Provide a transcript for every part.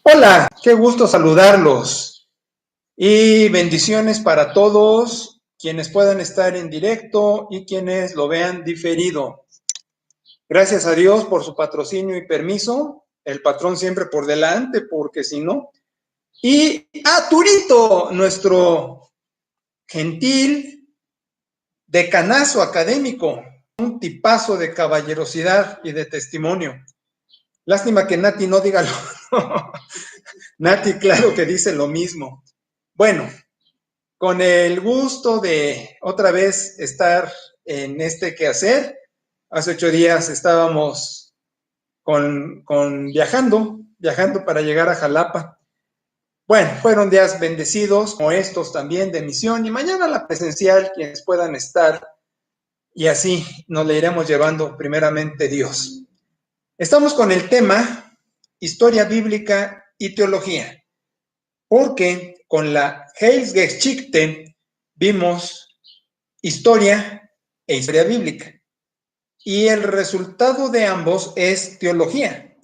Hola, qué gusto saludarlos y bendiciones para todos quienes puedan estar en directo y quienes lo vean diferido. Gracias a Dios por su patrocinio y permiso, el patrón siempre por delante, porque si no. Y a Turito, nuestro gentil decanazo académico, un tipazo de caballerosidad y de testimonio. Lástima que Nati no diga lo... Nati, claro que dice lo mismo. Bueno, con el gusto de otra vez estar en este quehacer. Hace 8 días estábamos viajando para llegar a Jalapa. Bueno, fueron días bendecidos, como estos también de misión, y mañana la presencial, quienes puedan estar, y así nos le iremos llevando primeramente Dios. Estamos con el tema historia bíblica y teología, porque con la Heilsgeschichte vimos historia e historia bíblica. Y el resultado de ambos es teología.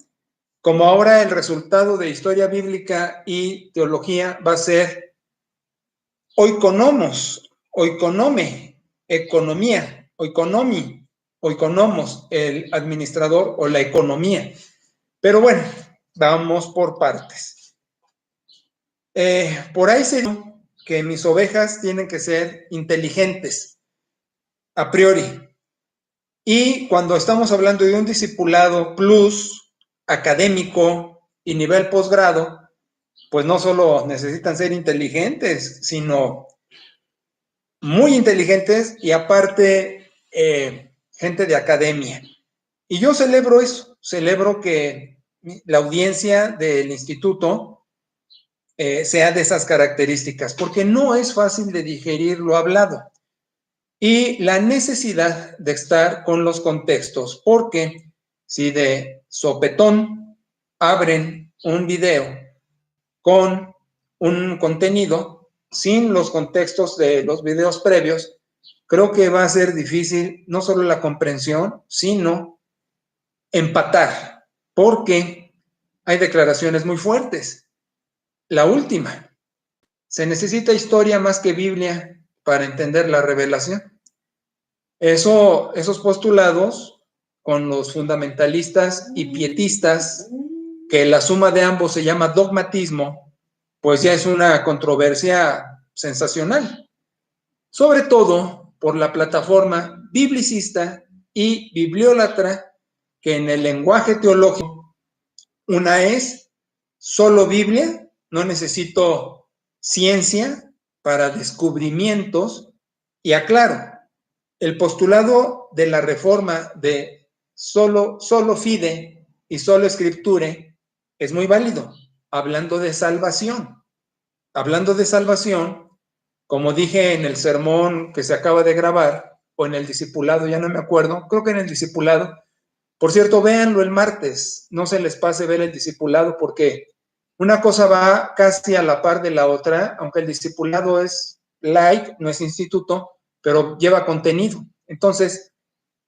Como ahora el resultado de historia bíblica y teología va a ser oikonomos, oikonome, economía, oikonomi, oikonomos, el administrador o la economía. Pero bueno, vamos por partes. Por ahí se dice que mis ovejas tienen que ser inteligentes, a priori. Y cuando estamos hablando de un discipulado plus académico y nivel posgrado, pues no solo necesitan ser inteligentes, sino muy inteligentes y aparte gente de academia. Y yo celebro eso, celebro que la audiencia del instituto sea de esas características, porque no es fácil de digerir lo hablado. Y la necesidad de estar con los contextos, porque si de sopetón abren un video con un contenido sin los contextos de los videos previos, creo que va a ser difícil no solo la comprensión, sino empatar, porque hay declaraciones muy fuertes. La última, se necesita historia más que Biblia para entender la revelación. Esos postulados con los fundamentalistas y pietistas, que la suma de ambos se llama dogmatismo, pues ya es una controversia sensacional, sobre todo por la plataforma biblicista y bibliólatra, que en el lenguaje teológico una es solo Biblia, no necesito ciencia para descubrimientos, y aclaro, el postulado de la reforma de solo fide y solo escriture es muy válido, hablando de salvación. Hablando de salvación, como dije en el sermón que se acaba de grabar, o en el discipulado, ya no me acuerdo, creo que en el discipulado. Por cierto, véanlo el martes, no se les pase ver el discipulado, porque una cosa va casi a la par de la otra, aunque el discipulado es light, no es instituto, pero lleva contenido. Entonces,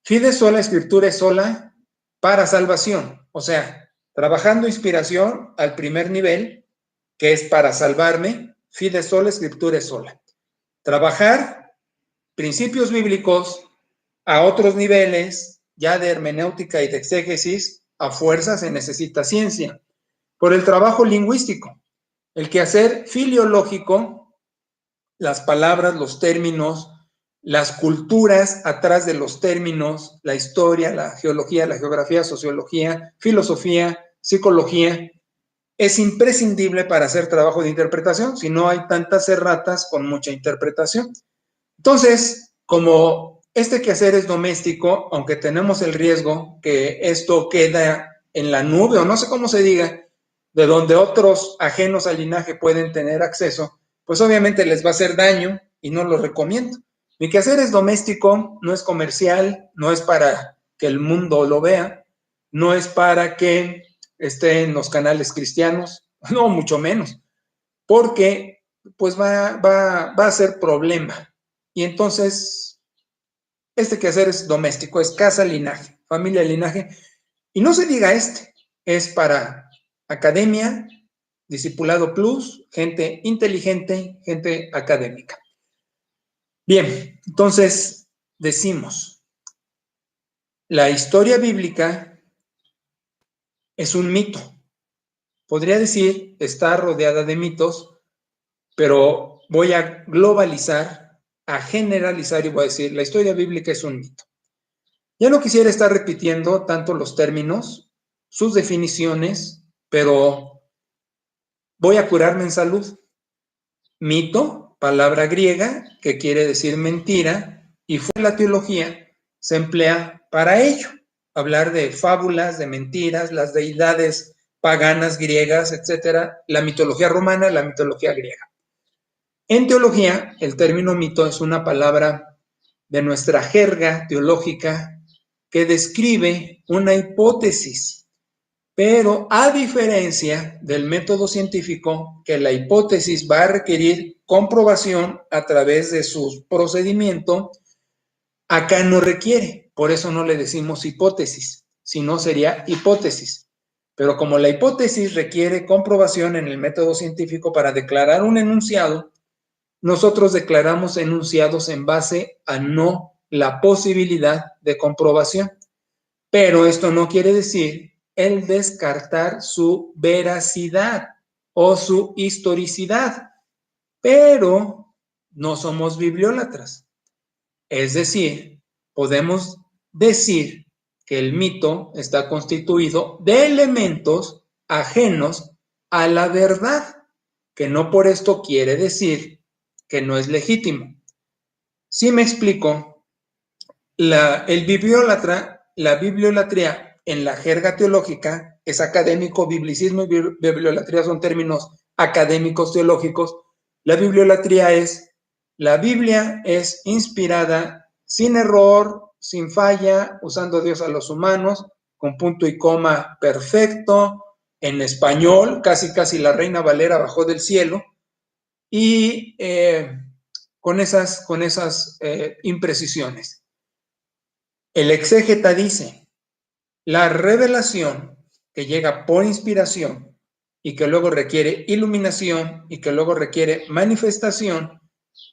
fide sola, escritura es sola para salvación. O sea, trabajando inspiración al primer nivel, que es para salvarme, fide sola, escritura es sola. Trabajar principios bíblicos a otros niveles, ya de hermenéutica y de exégesis, a fuerza se necesita ciencia. Por el trabajo lingüístico, el quehacer filiológico, las palabras, los términos, las culturas atrás de los términos, la historia, la geología, la geografía, sociología, filosofía, psicología, es imprescindible para hacer trabajo de interpretación, si no hay tantas erratas con mucha interpretación. Entonces, como este quehacer es doméstico, aunque tenemos el riesgo que esto queda en la nube, o no sé cómo se diga, de donde otros ajenos al linaje pueden tener acceso, pues obviamente les va a hacer daño y no lo recomiendo. Mi quehacer es doméstico, no es comercial, no es para que el mundo lo vea, no es para que esté en los canales cristianos, no, mucho menos, porque pues va a ser problema. Y entonces, este quehacer es doméstico, es casa, linaje, familia, linaje, y no se diga es para academia, Discipulado Plus, gente inteligente, gente académica. Bien, entonces decimos, la historia bíblica es un mito. Podría decir, está rodeada de mitos, pero voy a globalizar, a generalizar y voy a decir, la historia bíblica es un mito. Ya no quisiera estar repitiendo tanto los términos, sus definiciones, pero voy a curarme en salud. Mito, palabra griega que quiere decir mentira, y en la teología se emplea para ello, hablar de fábulas, de mentiras, las deidades paganas griegas, etcétera, la mitología romana, la mitología griega. En teología, el término mito es una palabra de nuestra jerga teológica que describe una hipótesis, pero a diferencia del método científico, que la hipótesis va a requerir comprobación a través de su procedimiento, acá no requiere, por eso no le decimos hipótesis, sino sería hipótesis. Pero como la hipótesis requiere comprobación en el método científico para declarar un enunciado, nosotros declaramos enunciados en base a no la posibilidad de comprobación. Pero esto no quiere decir el descartar su veracidad o su historicidad. Pero no somos bibliólatras. Es decir, podemos decir que el mito está constituido de elementos ajenos a la verdad, que no por esto quiere decir que no es legítimo. Si me explico, el bibliólatra, la bibliolatría en la jerga teológica es académico, biblicismo y bibliolatría son términos académicos teológicos. La bibliolatría es, la Biblia es inspirada sin error, sin falla, usando Dios a los humanos, con punto y coma perfecto, en español, casi la Reina Valera bajó del cielo, y con esas imprecisiones. El exégeta dice, la revelación que llega por inspiración y que luego requiere iluminación y que luego requiere manifestación,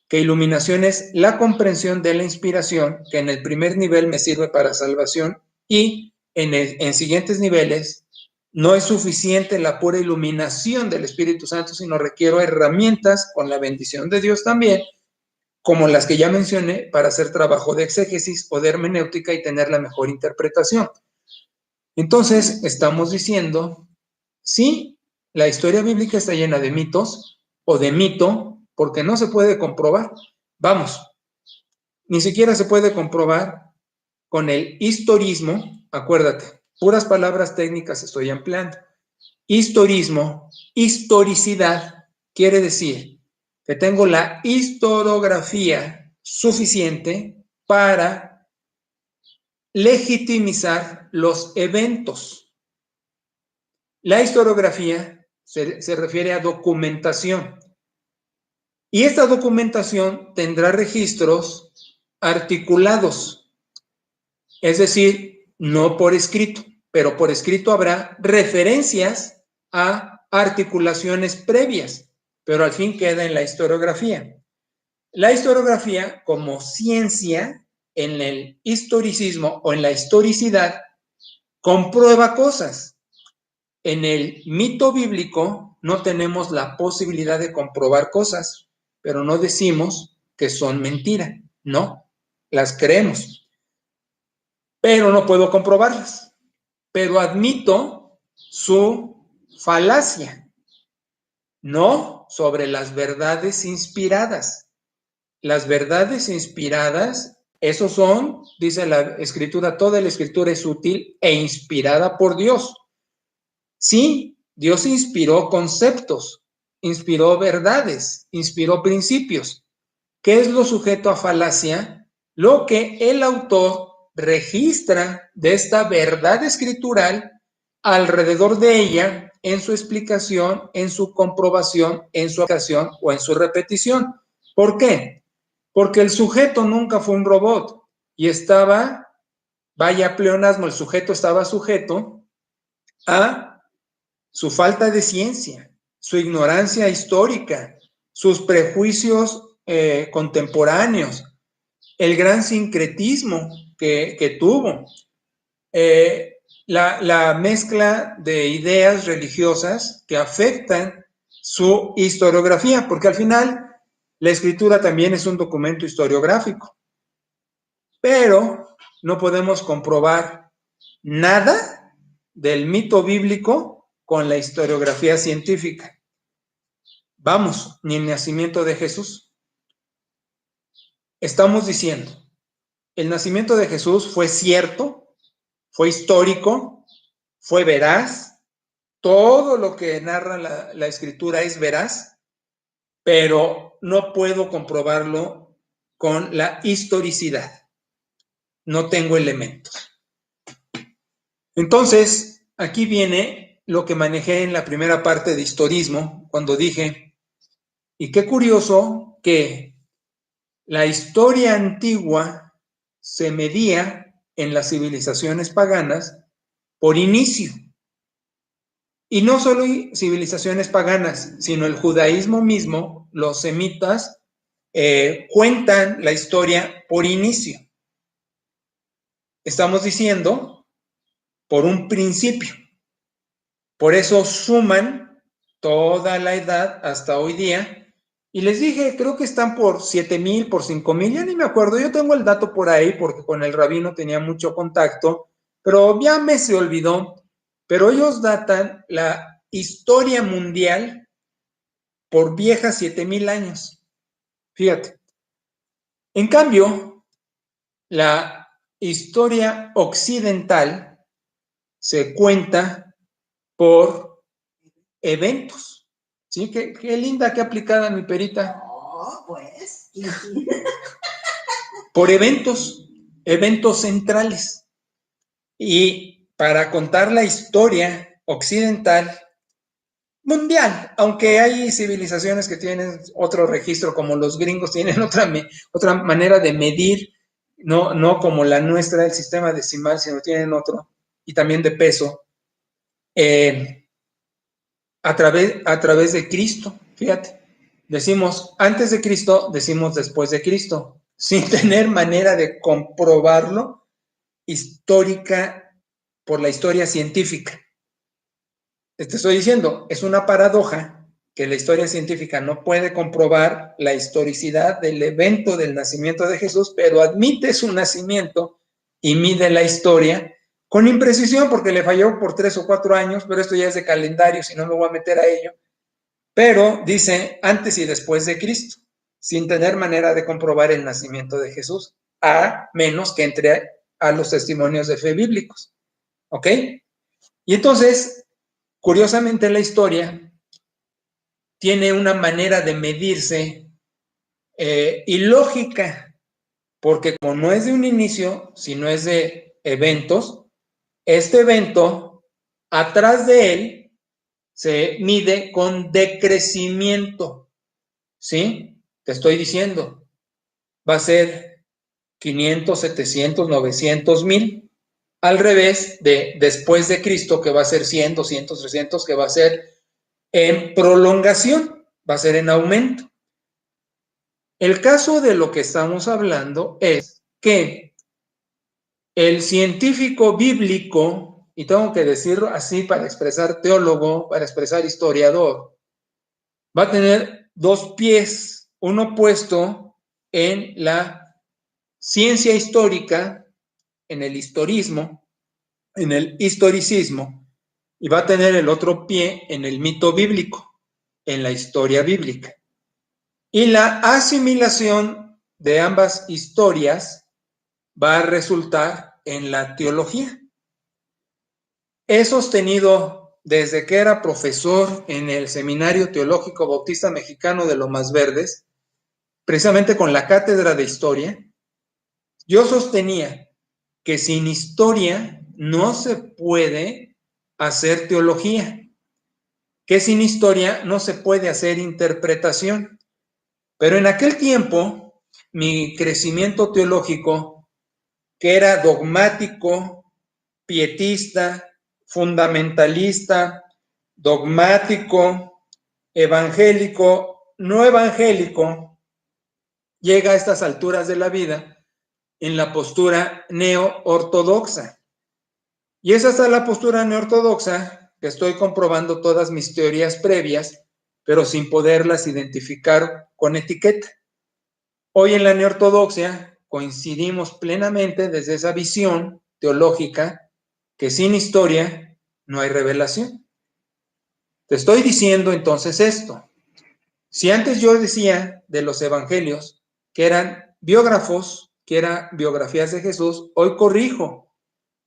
que iluminación es la comprensión de la inspiración, que en el primer nivel me sirve para salvación y en siguientes niveles no es suficiente la pura iluminación del Espíritu Santo, sino requiero herramientas con la bendición de Dios también, como las que ya mencioné, para hacer trabajo de exégesis o de hermenéutica y tener la mejor interpretación. Entonces, estamos diciendo, sí, la historia bíblica está llena de mitos o de mito, porque no se puede comprobar. Vamos, ni siquiera se puede comprobar con el historismo, acuérdate, puras palabras técnicas estoy empleando. Historismo, historicidad, quiere decir que tengo la historiografía suficiente para legitimizar los eventos. La historiografía se refiere a documentación. Y esta documentación tendrá registros articulados, es decir, no por escrito, pero por escrito habrá referencias a articulaciones previas, pero al fin queda en la historiografía. La historiografía como ciencia en el historicismo o en la historicidad comprueba cosas. En el mito bíblico no tenemos la posibilidad de comprobar cosas, pero no decimos que son mentira, no, las creemos, pero no puedo comprobarlas, pero admito su falacia, no sobre las verdades inspiradas. Las verdades inspiradas, esos son, dice la Escritura, toda la Escritura es útil e inspirada por Dios. Sí, Dios inspiró conceptos, inspiró verdades, inspiró principios. ¿Qué es lo sujeto a falacia? Lo que el autor registra de esta verdad escritural alrededor de ella en su explicación, en su comprobación, en su aplicación o en su repetición. ¿Por qué? Porque el sujeto nunca fue un robot y estaba, vaya pleonasmo, el sujeto estaba sujeto a su falta de ciencia, su ignorancia histórica, sus prejuicios contemporáneos, el gran sincretismo que tuvo, la mezcla de ideas religiosas que afectan su historiografía, porque al final la escritura también es un documento historiográfico, pero no podemos comprobar nada del mito bíblico con la historiografía científica. Vamos, ni el nacimiento de Jesús. Estamos diciendo, el nacimiento de Jesús fue cierto, fue histórico, fue veraz, todo lo que narra la escritura es veraz, pero no puedo comprobarlo con la historicidad. No tengo elementos. Entonces, aquí viene lo que manejé en la primera parte de historismo, cuando dije, y qué curioso que la historia antigua se medía en las civilizaciones paganas por inicio. Y no solo civilizaciones paganas, sino el judaísmo mismo, los semitas, cuentan la historia por inicio. Estamos diciendo por un principio. Por eso suman toda la edad hasta hoy día. Y les dije, creo que están por 7,000, por 5,000, ya ni me acuerdo. Yo tengo el dato por ahí porque con el rabino tenía mucho contacto, pero ya me se olvidó. Pero ellos datan la historia mundial por viejas 7,000 años. Fíjate. En cambio, la historia occidental se cuenta por eventos. ¿Sí? Qué linda, qué aplicada mi perita. Oh, pues. Por eventos centrales. Y para contar la historia occidental, mundial, aunque hay civilizaciones que tienen otro registro, como los gringos tienen otra manera de medir, no como la nuestra, el sistema decimal, sino tienen otro, y también de peso, a través de Cristo, fíjate. Decimos antes de Cristo, decimos después de Cristo, sin tener manera de comprobarlo histórica por la historia científica. Te estoy diciendo, es una paradoja que la historia científica no puede comprobar la historicidad del evento del nacimiento de Jesús, pero admite su nacimiento y mide la historia con imprecisión porque le falló por 3 o 4 años, pero esto ya es de calendario, si no me voy a meter a ello. Pero dice antes y después de Cristo, sin tener manera de comprobar el nacimiento de Jesús, a menos que entre a los testimonios de fe bíblicos. ¿Ok? Y entonces, curiosamente, la historia tiene una manera de medirse ilógica, porque como no es de un inicio, sino es de eventos, este evento, atrás de él, se mide con decrecimiento, ¿sí? Te estoy diciendo, va a ser 500, 700, 900, 1000, al revés de después de Cristo, que va a ser 100, 200, 300, que va a ser en prolongación, va a ser en aumento. El caso de lo que estamos hablando es que el científico bíblico, y tengo que decirlo así para expresar teólogo, para expresar historiador, va a tener 2 pies, uno puesto en la ciencia histórica, en el historismo, en el historicismo, y va a tener el otro pie en el mito bíblico, en la historia bíblica. Y la asimilación de ambas historias va a resultar en la teología. He sostenido desde que era profesor en el Seminario Teológico Bautista Mexicano de Lomas Verdes, precisamente con la cátedra de historia, yo sostenía que sin historia no se puede hacer teología, que sin historia no se puede hacer interpretación. Pero en aquel tiempo, mi crecimiento teológico, que era dogmático, pietista, fundamentalista, dogmático, evangélico, no evangélico, llega a estas alturas de la vida en la postura neo-ortodoxa. Y es hasta la postura neo-ortodoxa que estoy comprobando todas mis teorías previas, pero sin poderlas identificar con etiqueta. Hoy en la neo-ortodoxia coincidimos plenamente desde esa visión teológica que sin historia no hay revelación. Te estoy diciendo entonces esto. Si antes yo decía de los evangelios que eran biógrafos, que eran biografías de Jesús, hoy corrijo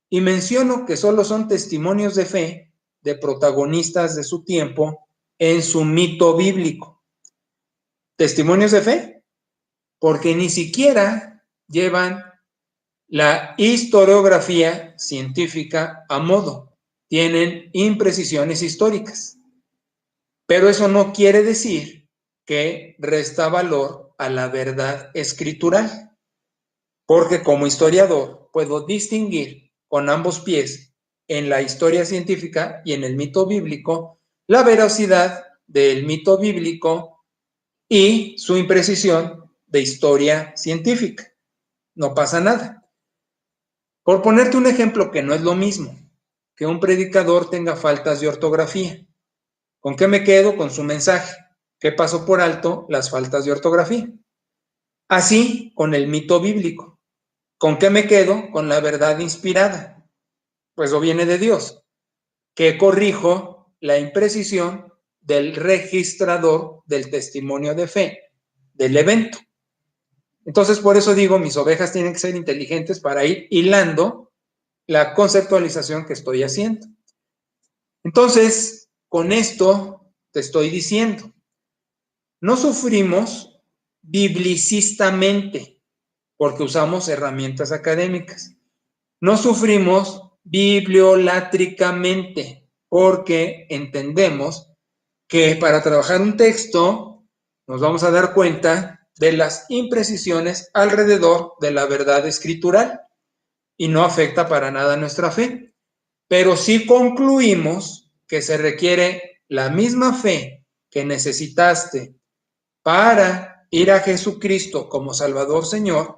y menciono que solo son testimonios de fe de protagonistas de su tiempo en su mito bíblico. Testimonios de fe, porque ni siquiera llevan la historiografía científica a modo, tienen imprecisiones históricas. Pero eso no quiere decir que resta valor a la verdad escritural, porque como historiador puedo distinguir con ambos pies en la historia científica y en el mito bíblico la veracidad del mito bíblico y su imprecisión de historia científica. No pasa nada. Por ponerte un ejemplo que no es lo mismo, que un predicador tenga faltas de ortografía. ¿Con qué me quedo? Con su mensaje. ¿Qué pasó por alto? Las faltas de ortografía. Así con el mito bíblico. ¿Con qué me quedo? Con la verdad inspirada. Pues lo viene de Dios. ¿Qué corrijo? La imprecisión del registrador del testimonio de fe, del evento. Entonces, por eso digo, mis ovejas tienen que ser inteligentes para ir hilando la conceptualización que estoy haciendo. Entonces, con esto te estoy diciendo, no sufrimos biblicistamente porque usamos herramientas académicas. No sufrimos bibliolátricamente porque entendemos que para trabajar un texto nos vamos a dar cuenta de las imprecisiones alrededor de la verdad escritural y no afecta para nada nuestra fe. Pero sí concluimos que se requiere la misma fe que necesitaste para ir a Jesucristo como Salvador Señor,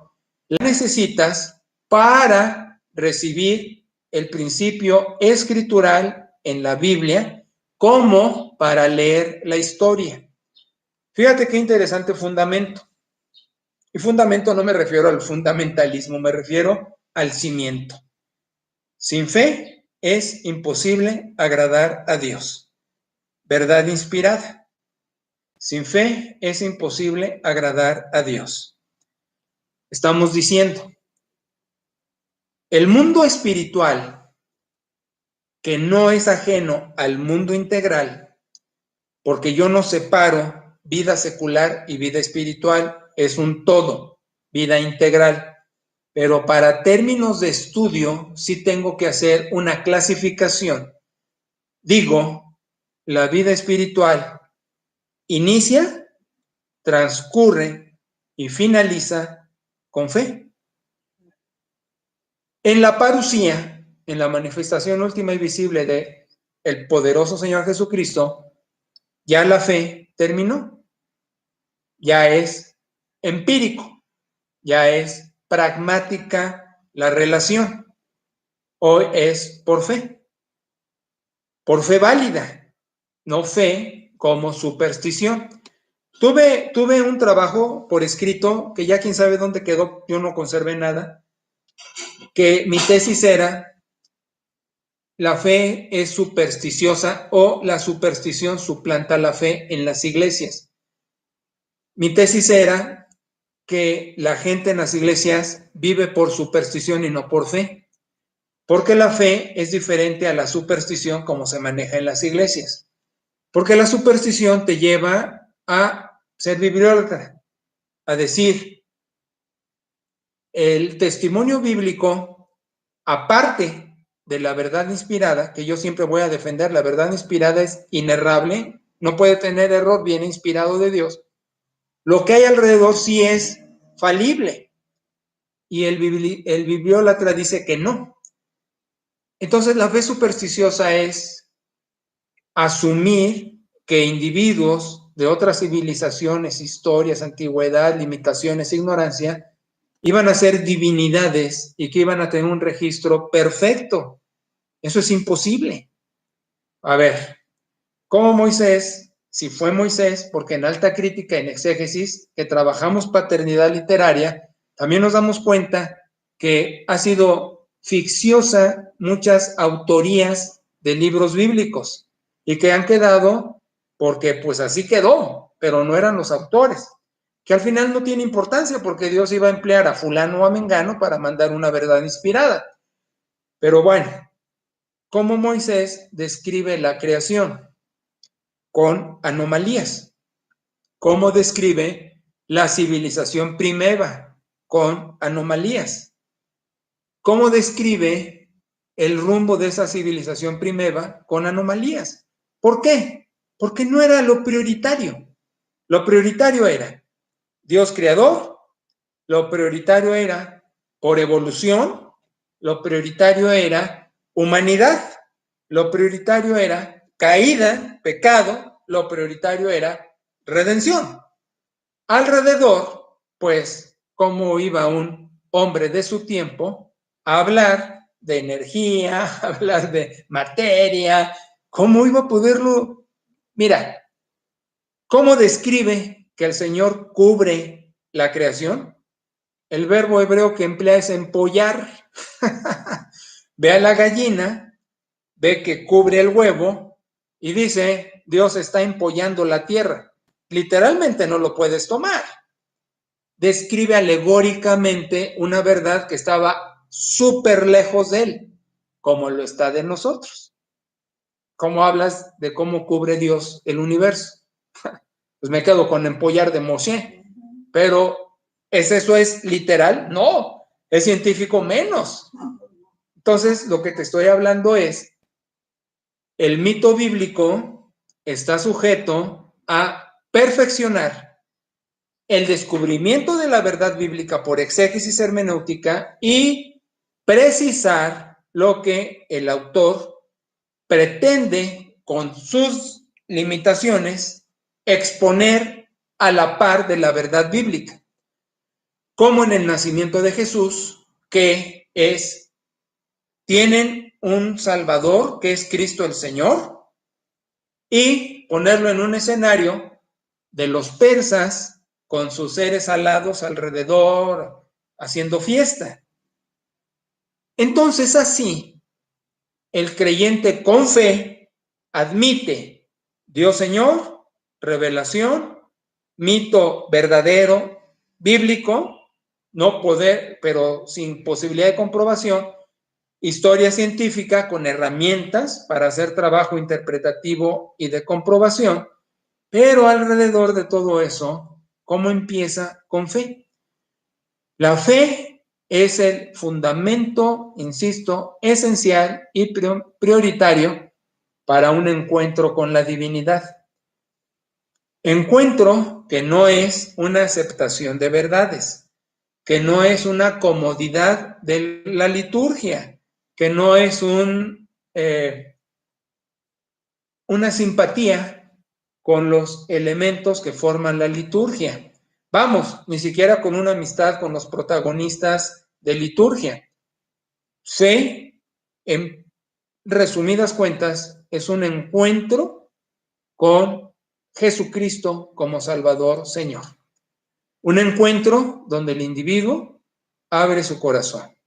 la necesitas para recibir el principio escritural en la Biblia como para leer la historia. Fíjate qué interesante fundamento. Y fundamento no me refiero al fundamentalismo, me refiero al cimiento. Sin fe es imposible agradar a Dios. Verdad inspirada. Sin fe es imposible agradar a Dios. Estamos diciendo, el mundo espiritual, que no es ajeno al mundo integral, porque yo no separo vida secular y vida espiritual, es un todo, vida integral. Pero para términos de estudio, sí tengo que hacer una clasificación. Digo, la vida espiritual inicia, transcurre y finaliza con fe. En la parusía, en la manifestación última y visible de el poderoso Señor Jesucristo, ya la fe terminó. Ya es empírico, ya es pragmática la relación. Hoy es por fe válida, no fe como superstición. Tuve un trabajo por escrito que ya quién sabe dónde quedó, yo no conservé nada, que mi tesis era la fe es supersticiosa o la superstición suplanta la fe en las iglesias. Mi tesis era que la gente en las iglesias vive por superstición y no por fe, porque la fe es diferente a la superstición como se maneja en las iglesias, porque la superstición te lleva a ser bibliócrata, a decir, el testimonio bíblico, aparte de la verdad inspirada, que yo siempre voy a defender, la verdad inspirada es inerrable, no puede tener error, viene inspirado de Dios. Lo que hay alrededor sí es falible y el bibliólatra dice que no. Entonces la fe supersticiosa es asumir que individuos de otras civilizaciones, historias, antigüedad, limitaciones, ignorancia, iban a ser divinidades y que iban a tener un registro perfecto. Eso es imposible. A ver, ¿cómo Moisés? Si fue Moisés, porque en Alta Crítica, en Exégesis, que trabajamos paternidad literaria, también nos damos cuenta que ha sido ficciosa muchas autorías de libros bíblicos y que han quedado porque pues así quedó, pero no eran los autores, que al final no tiene importancia porque Dios iba a emplear a fulano o a mengano para mandar una verdad inspirada. Pero bueno, ¿cómo Moisés describe la creación? Con anomalías. ¿Cómo describe la civilización primeva? Con anomalías. ¿Cómo describe el rumbo de esa civilización primeva? Con anomalías. ¿Por qué? Porque no era lo prioritario. Lo prioritario era Dios creador, lo prioritario era por evolución, lo prioritario era humanidad, lo prioritario era caída, pecado, lo prioritario era redención. Alrededor, pues, cómo iba un hombre de su tiempo a hablar de energía, a hablar de materia, cómo iba a poderlo. Mira, ¿cómo describe que el Señor cubre la creación? El verbo hebreo que emplea es empollar. Ve a la gallina, ve que cubre el huevo y dice, Dios está empollando la tierra. Literalmente no lo puedes tomar. Describe alegóricamente una verdad que estaba súper lejos de él, como lo está de nosotros. ¿Cómo hablas de cómo cubre Dios el universo? Pues me quedo con empollar de Moshe. Pero, ¿es eso es literal? No, es científico menos. Entonces, lo que te estoy hablando es, el mito bíblico está sujeto a perfeccionar el descubrimiento de la verdad bíblica por exégesis hermenéutica y precisar lo que el autor pretende con sus limitaciones exponer a la par de la verdad bíblica, como en el nacimiento de Jesús, que tienen un Salvador, que es Cristo el Señor, y ponerlo en un escenario de los persas con sus seres alados alrededor, haciendo fiesta. Entonces, así, el creyente con fe admite Dios Señor, revelación, mito verdadero, bíblico, no poder, pero sin posibilidad de comprobación, historia científica con herramientas para hacer trabajo interpretativo y de comprobación, pero alrededor de todo eso, ¿cómo empieza? Con fe. La fe es el fundamento, insisto, esencial y prioritario para un encuentro con la divinidad. Encuentro que no es una aceptación de verdades, que no es una comodidad de la liturgia, que no es una simpatía con los elementos que forman la liturgia. Vamos, ni siquiera con una amistad con los protagonistas de liturgia. Fe, en resumidas cuentas, es un encuentro con Jesucristo como Salvador Señor. Un encuentro donde el individuo abre su corazón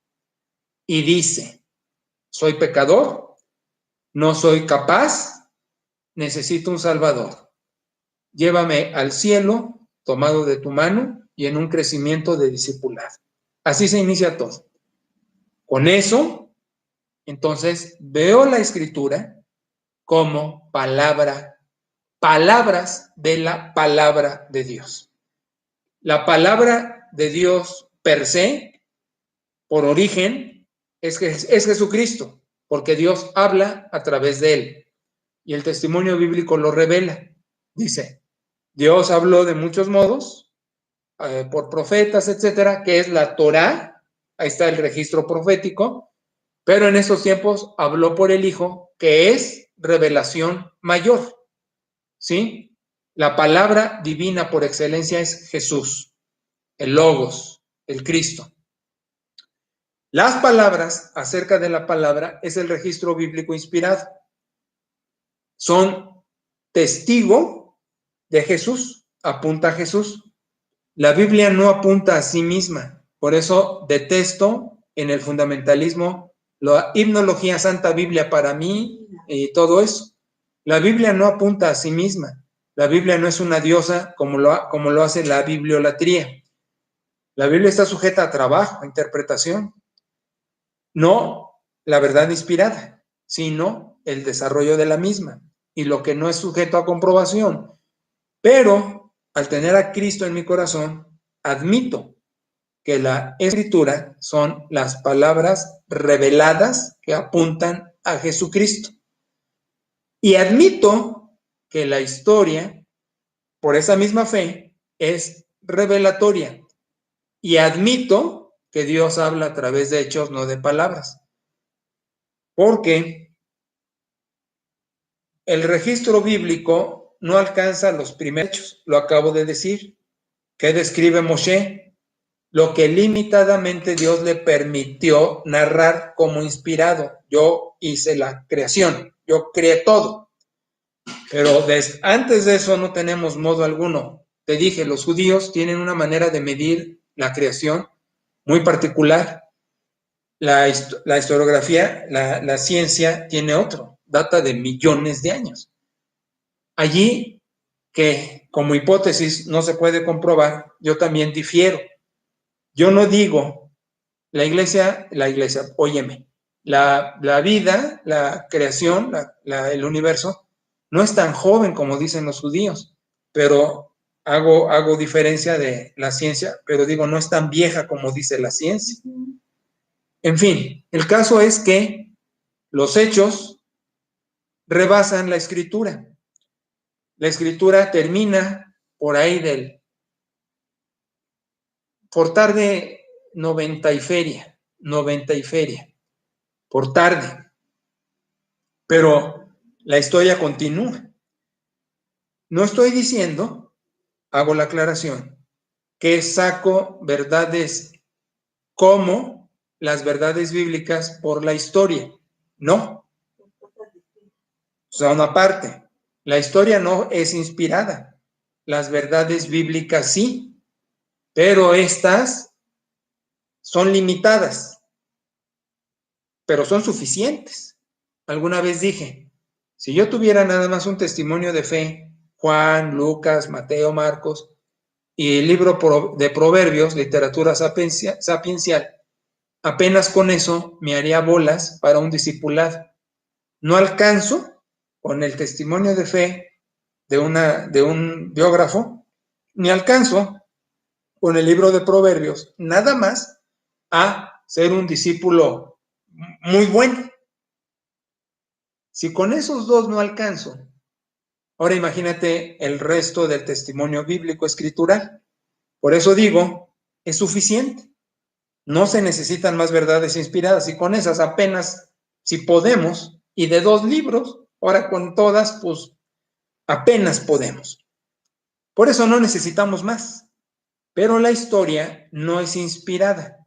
y dice, soy pecador, no soy capaz, necesito un Salvador. Llévame al cielo, tomado de tu mano y en un crecimiento de discipulado. Así se inicia todo. Con eso, entonces, veo la Escritura como palabras de la palabra de Dios. La palabra de Dios per se, por origen, es Jesucristo, porque Dios habla a través de él. Y el testimonio bíblico lo revela. Dice, Dios habló de muchos modos, por profetas, etcétera, que es la Torá, ahí está el registro profético, pero en estos tiempos habló por el Hijo, que es revelación mayor. ¿sí? La palabra divina por excelencia es Jesús, el Logos, el Cristo. Las palabras acerca de la palabra es el registro bíblico inspirado. Son testigo de Jesús, apunta a Jesús. La Biblia no apunta a sí misma. Por eso detesto en el fundamentalismo la himnología Santa Biblia para mí y todo eso. La Biblia no apunta a sí misma. La Biblia no es una diosa como lo hace la bibliolatría. La Biblia está sujeta a trabajo, a interpretación. No la verdad inspirada, sino el desarrollo de la misma y lo que no es sujeto a comprobación. Pero al tener a Cristo en mi corazón, admito que la Escritura son las palabras reveladas que apuntan a Jesucristo. Y admito que la historia, por esa misma fe, es revelatoria. Y admito que Dios habla a través de hechos, no de palabras. Porque el registro bíblico no alcanza los primeros hechos, lo acabo de decir. ¿Qué describe Moshe? Lo que limitadamente Dios le permitió narrar como inspirado. Yo hice la creación, yo creé todo. Pero antes de eso no tenemos modo alguno. Te dije, los judíos tienen una manera de medir la creación muy particular. La historiografía, la ciencia tiene otro, data de millones de años. Allí, que como hipótesis no se puede comprobar, yo también difiero. Yo no digo, la iglesia, óyeme, la vida, la creación, el universo, no es tan joven como dicen los judíos, pero hago diferencia de la ciencia, pero digo, no es tan vieja como dice la ciencia. En fin, el caso es que los hechos rebasan la escritura. La escritura termina por ahí por tarde 90 y feria, por tarde. Pero la historia continúa. No estoy diciendo, hago la aclaración, que saco verdades como las verdades bíblicas por la historia. No. Son aparte. La historia no es inspirada. Las verdades bíblicas sí, pero estas son limitadas, pero son suficientes. Alguna vez dije, si yo tuviera nada más un testimonio de fe, Juan, Lucas, Mateo, Marcos, y el libro de Proverbios, literatura sapiencial, apenas con eso me haría bolas para un discipulado. No alcanzo con el testimonio de fe de un biógrafo, ni alcanzo con el libro de Proverbios, nada más a ser un discípulo muy bueno. Si con esos dos no alcanzo, ahora imagínate el resto del testimonio bíblico escritural. Por eso digo, es suficiente. No se necesitan más verdades inspiradas y con esas apenas, si podemos, y de 2 libros, ahora con todas, pues apenas podemos. Por eso no necesitamos más. Pero la historia no es inspirada,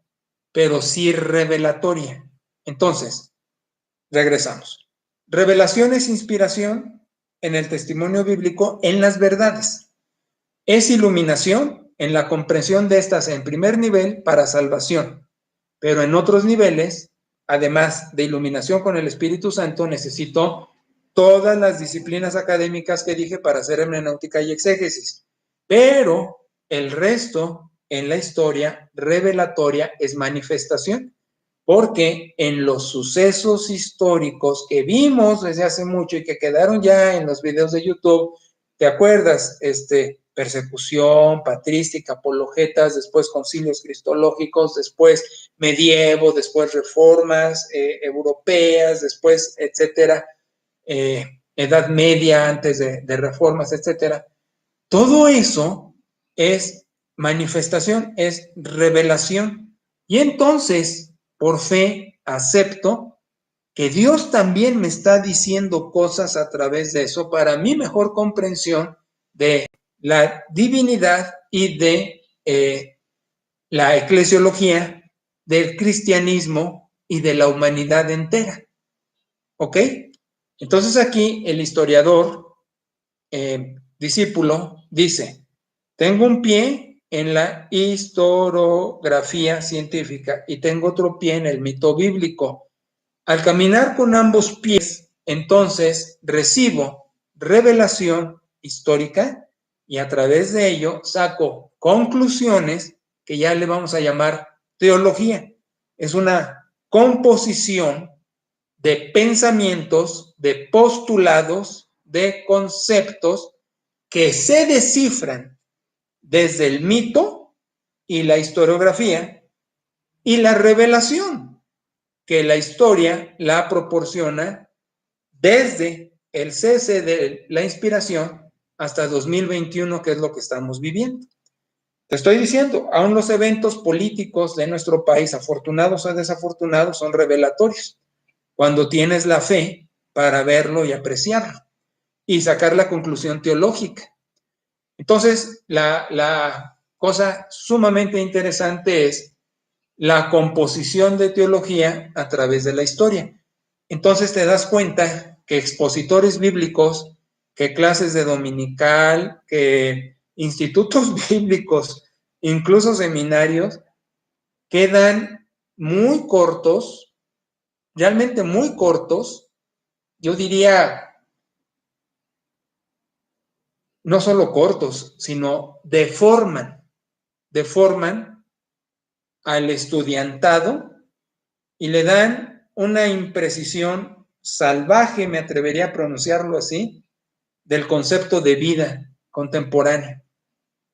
pero sí revelatoria. Entonces, regresamos. Revelación es inspiración en el testimonio bíblico en las verdades. Es iluminación en la comprensión de estas en primer nivel para salvación, pero en otros niveles, además de iluminación con el Espíritu Santo, necesito todas las disciplinas académicas que dije para hacer hermenéutica y exégesis. Pero el resto en la historia revelatoria es manifestación, porque en los sucesos históricos que vimos desde hace mucho y que quedaron ya en los videos de YouTube, ¿te acuerdas? Persecución patrística, apologetas, después concilios cristológicos, después medievo, después reformas europeas, después, etcétera, Edad Media, antes de reformas, etcétera. Todo eso es manifestación, es revelación. Y entonces, por fe, acepto que Dios también me está diciendo cosas a través de eso para mi mejor comprensión de la divinidad y de la eclesiología, del cristianismo y de la humanidad entera. ¿Ok? Entonces aquí el historiador, discípulo, dice, tengo un pie en la historiografía científica y tengo otro pie en el mito bíblico. Al caminar con ambos pies, entonces recibo revelación histórica y a través de ello saco conclusiones que ya le vamos a llamar teología. Es una composición de pensamientos, de postulados, de conceptos que se descifran desde el mito y la historiografía y la revelación que la historia la proporciona desde el cese de la inspiración hasta 2021, que es lo que estamos viviendo. Te estoy diciendo, aún los eventos políticos de nuestro país, afortunados o desafortunados, son revelatorios. Cuando tienes la fe para verlo y apreciarlo y sacar la conclusión teológica. Entonces, la cosa sumamente interesante es la composición de teología a través de la historia. Entonces te das cuenta que expositores bíblicos, que clases de dominical, que institutos bíblicos, incluso seminarios, quedan muy cortos, realmente muy cortos, yo diría, no solo cortos, sino deforman al estudiantado y le dan una imprecisión salvaje, me atrevería a pronunciarlo así, del concepto de vida contemporánea,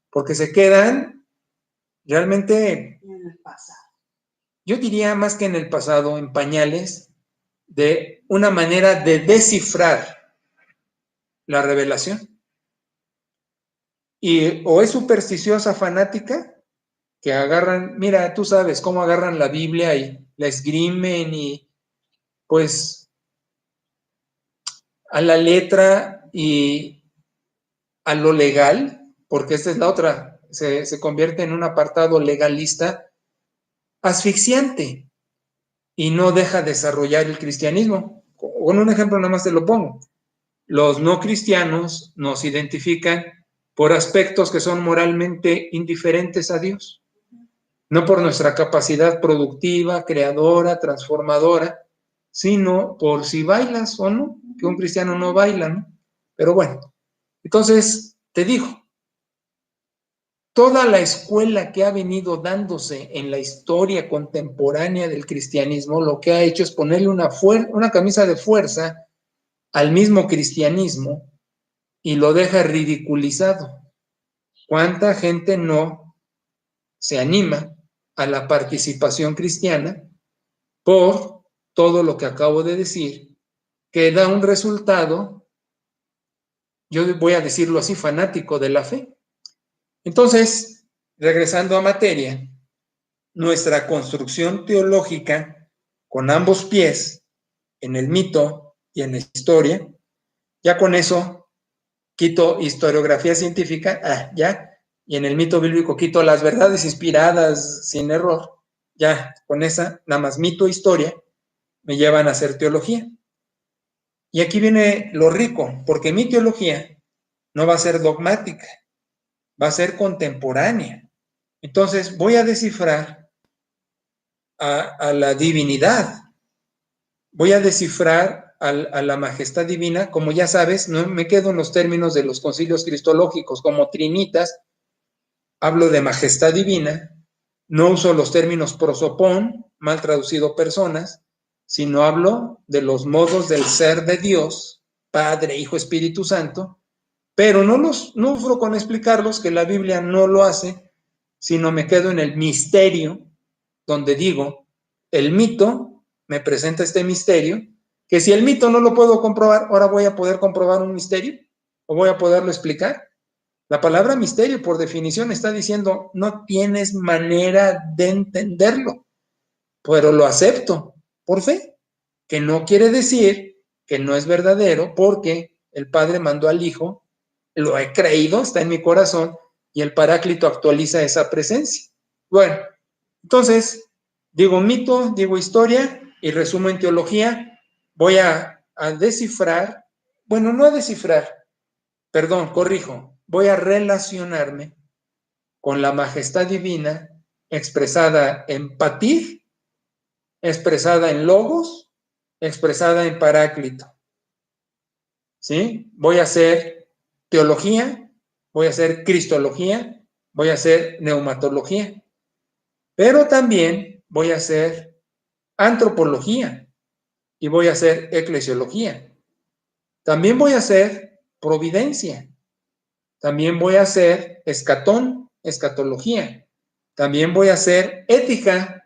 porque se quedan realmente, en el pasado. yo diría más que en el pasado, en pañales, de una manera de descifrar la revelación. Y o es supersticiosa fanática, que agarran, mira, tú sabes cómo agarran la Biblia y la esgrimen y pues a la letra y a lo legal, porque esta es la otra, se convierte en un apartado legalista asfixiante y no deja desarrollar el cristianismo. Con un ejemplo nada más te lo pongo. Los no cristianos nos identifican por aspectos que son moralmente indiferentes a Dios, no por nuestra capacidad productiva, creadora, transformadora, sino por si bailas o no, que un cristiano no baila, ¿no? Pero bueno, entonces te digo, toda la escuela que ha venido dándose en la historia contemporánea del cristianismo, lo que ha hecho es ponerle una camisa de fuerza al mismo cristianismo y lo deja ridiculizado. ¿Cuánta gente no se anima a la participación cristiana por todo lo que acabo de decir, que da un resultado, yo voy a decirlo así, fanático de la fe? Entonces, regresando a materia, nuestra construcción teológica con ambos pies en el mito y en la historia, ya con eso quito historiografía científica, ya, y en el mito bíblico quito las verdades inspiradas sin error, ya, con esa, nada más mito e historia, me llevan a hacer teología. Y aquí viene lo rico, porque mi teología no va a ser dogmática, va a ser contemporánea. Entonces voy a descifrar a la divinidad, voy a descifrar a la majestad divina, como ya sabes, no me quedo en los términos de los concilios cristológicos como trinitas, hablo de majestad divina, no uso los términos prosopón, mal traducido personas, sino hablo de los modos del ser de Dios, Padre, Hijo, Espíritu Santo, pero no sufro con explicarlos, que la Biblia no lo hace, sino me quedo en el misterio, donde digo, el mito me presenta este misterio, que si el mito no lo puedo comprobar, ahora voy a poder comprobar un misterio, o voy a poderlo explicar. La palabra misterio, por definición, está diciendo, no tienes manera de entenderlo, pero lo acepto por fe. que no quiere decir que no es verdadero, porque el Padre mandó al Hijo, lo he creído, está en mi corazón, y el Paráclito actualiza esa presencia. Bueno, entonces, digo mito, digo historia, y resumo en teología. Voy a descifrar, bueno, no a descifrar, perdón, corrijo, voy a relacionarme con la majestad divina expresada en patir, expresada en logos, expresada en paráclito. ¿Sí? Voy a hacer teología, voy a hacer cristología, voy a hacer neumatología, pero también voy a hacer antropología y voy a hacer eclesiología. También voy a hacer providencia. También voy a hacer escatología. También voy a hacer ética,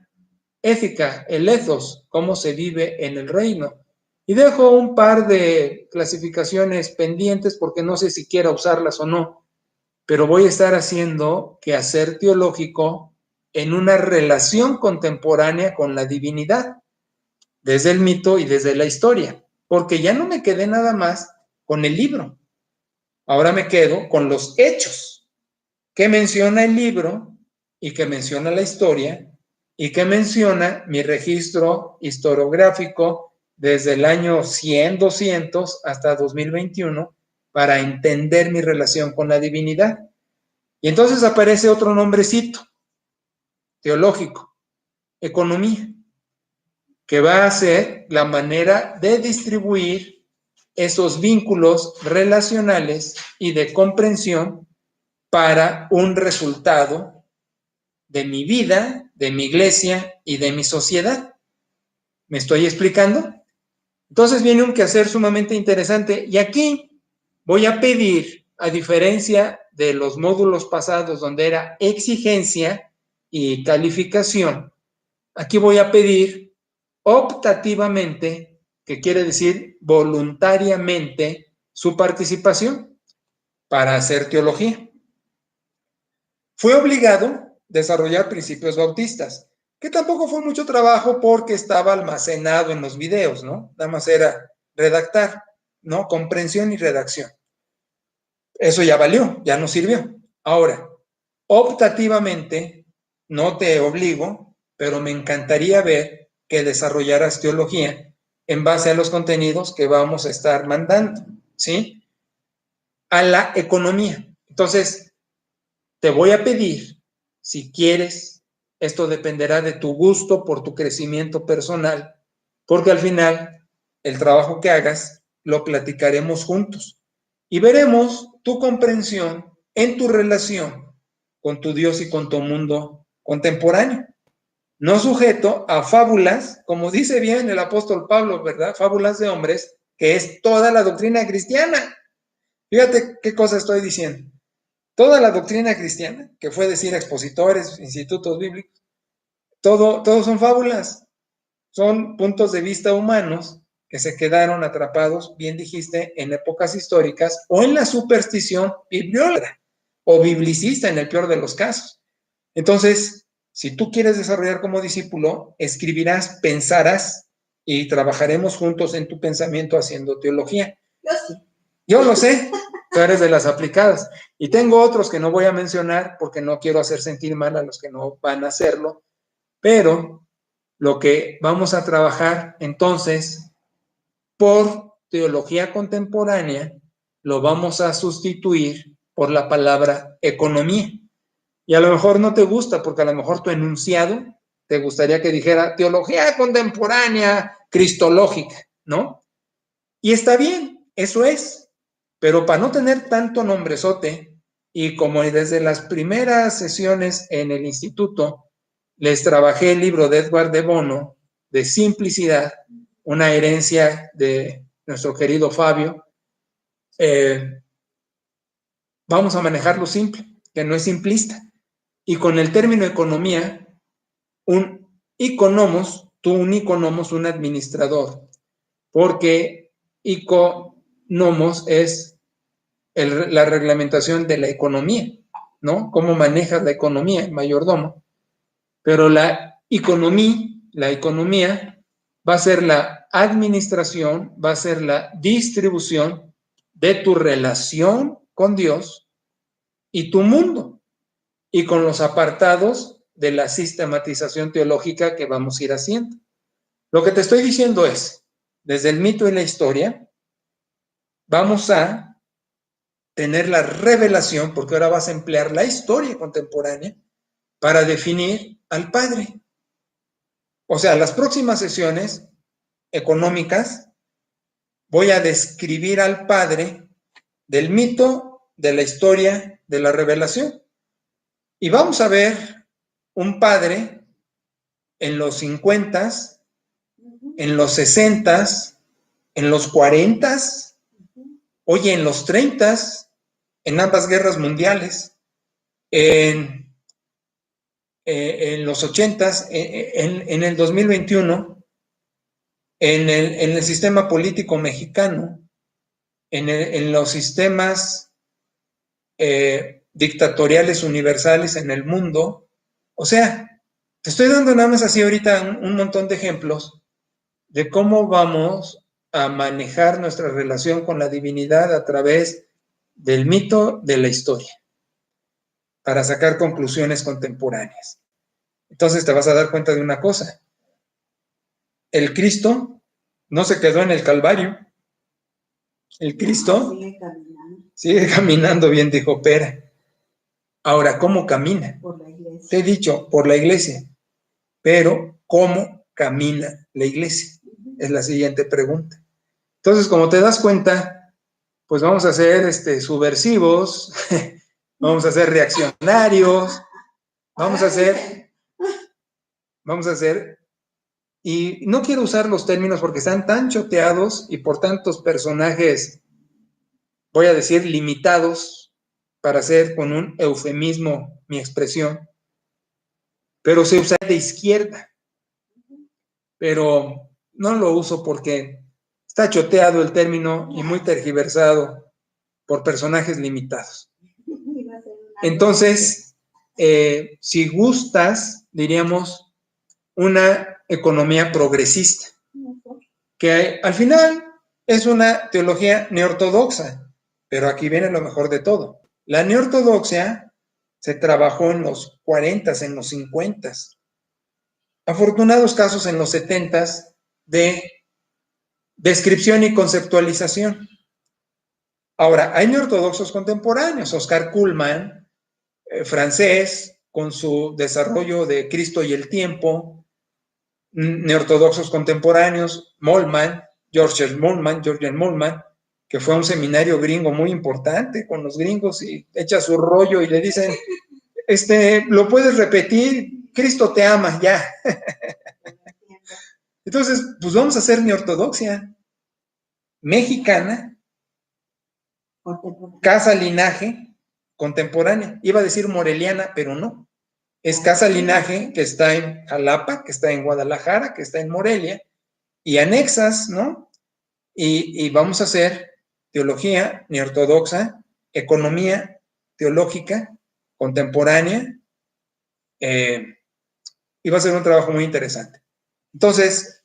el ethos, cómo se vive en el reino. Y dejo un par de clasificaciones pendientes porque no sé si quiera usarlas o no, pero voy a estar haciendo quehacer teológico en una relación contemporánea con la divinidad, desde el mito y desde la historia, porque ya no me quedé nada más con el libro. Ahora me quedo con los hechos que menciona el libro y que menciona la historia y que menciona mi registro historiográfico desde el año 100, 200 hasta 2021 para entender mi relación con la divinidad. Y entonces aparece otro nombrecito teológico, economía, que va a ser la manera de distribuir esos vínculos relacionales y de comprensión para un resultado de mi vida, de mi iglesia y de mi sociedad. ¿Me estoy explicando? Entonces viene un quehacer sumamente interesante y aquí voy a pedir, a diferencia de los módulos pasados donde era exigencia y calificación, aquí voy a pedir optativamente, que quiere decir voluntariamente, su participación para hacer teología. Fue obligado a desarrollar principios bautistas, que tampoco fue mucho trabajo porque estaba almacenado en los videos, ¿no? Nada más era redactar, ¿no? Comprensión y redacción. Eso ya valió, ya nos sirvió. Ahora, optativamente, no te obligo, pero me encantaría ver que desarrollaras teología en base a los contenidos que vamos a estar mandando, ¿sí? A la economía. Entonces, te voy a pedir, si quieres, esto dependerá de tu gusto por tu crecimiento personal, porque al final el trabajo que hagas lo platicaremos juntos y veremos tu comprensión en tu relación con tu Dios y con tu mundo contemporáneo, no sujeto a fábulas, como dice bien el apóstol Pablo, ¿verdad? Fábulas de hombres, que es toda la doctrina cristiana. Fíjate qué cosa estoy diciendo. Toda la doctrina cristiana, que fue decir expositores, institutos bíblicos, todo son fábulas, son puntos de vista humanos que se quedaron atrapados, bien dijiste, en épocas históricas o en la superstición biblióloga o biblicista en el peor de los casos. Entonces, si tú quieres desarrollar como discípulo, escribirás, pensarás y trabajaremos juntos en tu pensamiento haciendo teología. Yo sí. Yo lo sé, tú eres de las aplicadas. Y tengo otros que no voy a mencionar porque no quiero hacer sentir mal a los que no van a hacerlo, pero lo que vamos a trabajar entonces por teología contemporánea lo vamos a sustituir por la palabra economía. Y a lo mejor no te gusta porque a lo mejor tu enunciado te gustaría que dijera teología contemporánea cristológica, ¿no? Y está bien, eso es. Pero para no tener tanto nombrezote, y como desde las primeras sesiones en el instituto, les trabajé el libro de Edward de Bono, de Simplicidad, una herencia de nuestro querido Fabio, vamos a manejarlo simple, que no es simplista. Y con el término economía, un economos, un administrador, porque economos es la reglamentación de la economía, ¿no? Cómo manejas la economía, el mayordomo. Pero la economía va a ser la administración, va a ser la distribución de tu relación con Dios y tu mundo, y con los apartados de la sistematización teológica que vamos a ir haciendo. Lo que te estoy diciendo es, desde el mito y la historia, vamos a tener la revelación, porque ahora vas a emplear la historia contemporánea para definir al Padre. O sea, las próximas sesiones económicas voy a describir al Padre del mito, de la historia, de la revelación. Y vamos a ver un Padre en los 50, en los 60, en los 40, oye, en los 30, en ambas guerras mundiales, en los 80, en el 2021, en el sistema político mexicano, en los sistemas dictatoriales universales en el mundo. O sea, te estoy dando nada más así ahorita un montón de ejemplos de cómo vamos a manejar nuestra relación con la divinidad a través del mito de la historia, para sacar conclusiones contemporáneas. Entonces te vas a dar cuenta de una cosa. El Cristo no se quedó en el Calvario. El Cristo sigue caminando, bien dijo Pera. Ahora, ¿cómo camina? Por la iglesia. Te he dicho, por la iglesia. Pero, ¿cómo camina la iglesia? Es la siguiente pregunta. Entonces, como te das cuenta, pues vamos a ser subversivos, vamos a ser reaccionarios, vamos a hacer, y no quiero usar los términos porque están tan choteados y por tantos personajes, voy a decir, limitados, para hacer con un eufemismo mi expresión, pero se usa de izquierda, pero no lo uso porque está choteado el término y muy tergiversado por personajes limitados. Entonces, si gustas, diríamos, una economía progresista, que al final es una teología neortodoxa, pero aquí viene lo mejor de todo. La neortodoxia se trabajó en los 40, en los 50. Afortunados casos en los 70 de descripción y conceptualización. Ahora, hay neortodoxos contemporáneos, Oscar Cullmann, francés, con su desarrollo de Cristo y el tiempo, neortodoxos contemporáneos, Moltmann, George Moltmann, que fue a un seminario gringo muy importante con los gringos y echa su rollo y le dicen, ¿lo puedes repetir? Cristo te ama, ya. Entonces, pues vamos a hacer neortodoxia mexicana, casa linaje, contemporánea. Iba a decir moreliana, pero no. Es casa linaje que está en Jalapa, que está en Guadalajara, que está en Morelia, y anexas, ¿no? Y vamos a hacer teología neortodoxa, economía teológica, contemporánea, y va a ser un trabajo muy interesante. Entonces,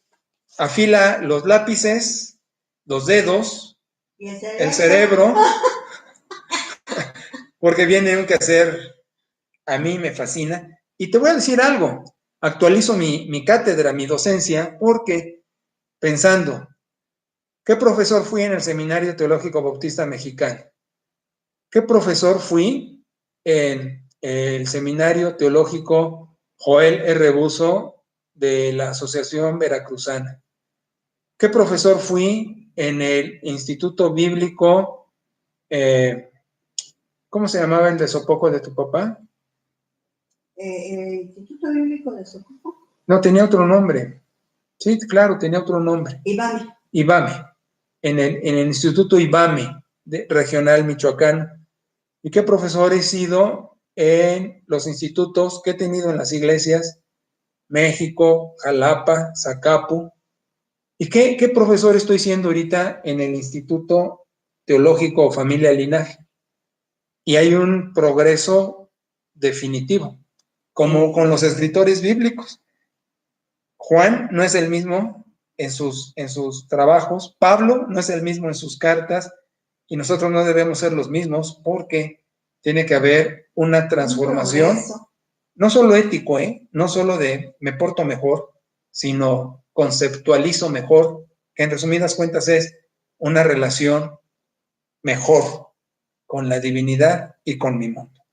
afila los lápices, los dedos, el cerebro, porque viene un quehacer, a mí me fascina. Y te voy a decir algo, actualizo mi cátedra, mi docencia, porque pensando, ¿qué profesor fui en el Seminario Teológico Bautista Mexicano? ¿Qué profesor fui en el Seminario Teológico Joel R. Buso de la Asociación Veracruzana? ¿Qué profesor fui en el Instituto Bíblico, ¿cómo se llamaba el de Sopoco de tu papá? ¿Instituto Bíblico de Socorro? No, tenía otro nombre. Sí, claro, tenía otro nombre. IBAME. En el Instituto IBAME, regional Michoacán. ¿Y qué profesor he sido en los institutos que he tenido en las iglesias? México, Jalapa, Zacapu. ¿Y qué profesor estoy siendo ahorita en el Instituto Teológico Familia Linaje? Y hay un progreso definitivo, como con los escritores bíblicos. Juan no es el mismo en sus trabajos. Pablo no es el mismo en sus cartas y nosotros no debemos ser los mismos porque tiene que haber una transformación, no solo ético, no solo de me porto mejor, sino conceptualizo mejor, que en resumidas cuentas es una relación mejor con la divinidad y con mi mundo.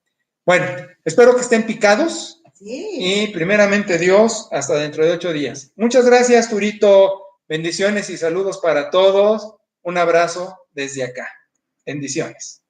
Bueno, espero que estén picados. Sí. Y primeramente Dios, hasta dentro de 8 días. Muchas gracias, Turito. Bendiciones y saludos para todos. Un abrazo desde acá. Bendiciones.